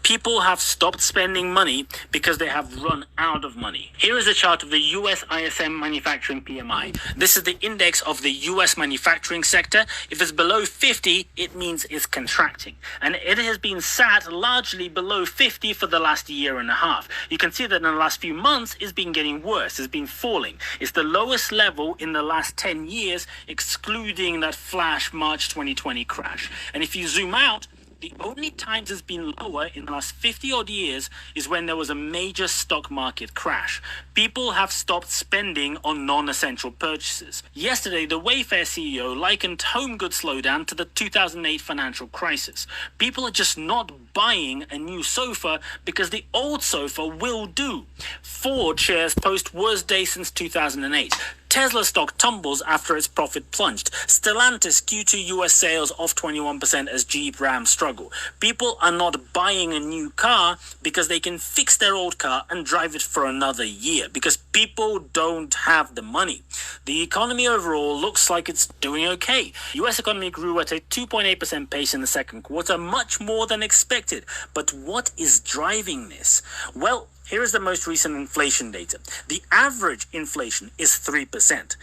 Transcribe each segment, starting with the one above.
People have stopped spending money because they have run out of money. Here is a chart of the US ISM manufacturing PMI. This is the index of the US manufacturing sector. If it's below 50, it means it's contracting. And it has been sat largely below 50 for the last year and a half. You can see that in the last few months, it's been getting worse. It's been falling. It's the lowest level in the last 10 years, excluding that flash March 2020 crash. And if you zoom out, the only times it's been lower in the last 50 odd years is when there was a major stock market crash. People have stopped spending on non-essential purchases. Yesterday, the Wayfair CEO likened home goods slowdown to the 2008 financial crisis. People are just not buying a new sofa because the old sofa will do. Ford shares post worst day since 2008. Tesla stock tumbles after its profit plunged. Stellantis Q2 US sales off 21% as Jeep Ram struggle. People are not buying a new car because they can fix their old car and drive it for another year because people don't have the money. The economy overall looks like it's doing okay. US economy grew at a 2.8% pace in the second quarter, much more than expected. But what is driving this? Well, here is the most recent inflation data. The average inflation is 3%,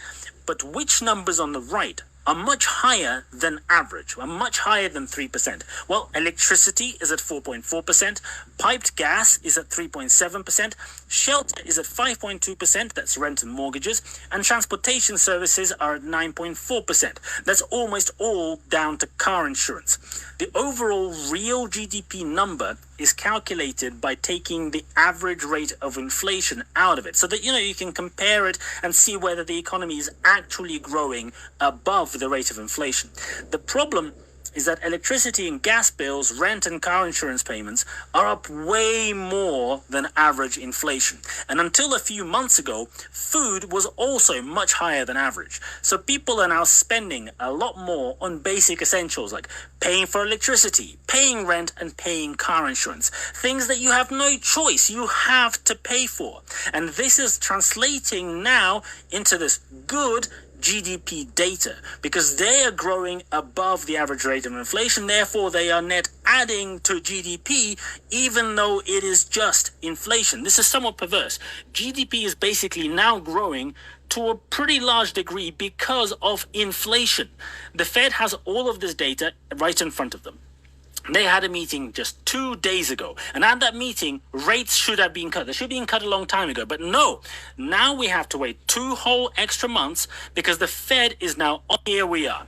but which numbers on the right are much higher than average, are much higher than 3%. Well, electricity is at 4.4%, piped gas is at 3.7%, shelter is at 5.2%, that's rent and mortgages, and transportation services are at 9.4%. That's almost all down to car insurance. The overall real GDP number is calculated by taking the average rate of inflation out of it so that, you can compare it and see whether the economy is actually growing above the rate of inflation. The problem is that electricity and gas bills, rent and car insurance payments are up way more than average inflation. And until a few months ago, food was also much higher than average. So people are now spending a lot more on basic essentials like paying for electricity, paying rent, and paying car insurance. Things that you have no choice, you have to pay for. And this is translating now into this good GDP data because they are growing above the average rate of inflation. Therefore, they are net adding to GDP, even though it is just inflation. This is somewhat perverse. GDP is basically now growing to a pretty large degree because of inflation. The Fed has all of this data right in front of them. They had a meeting just 2 days ago, and at that meeting, rates should have been cut. They should have been cut a long time ago, but no. Now we have to wait 2 whole extra months because the Fed is now, here we are.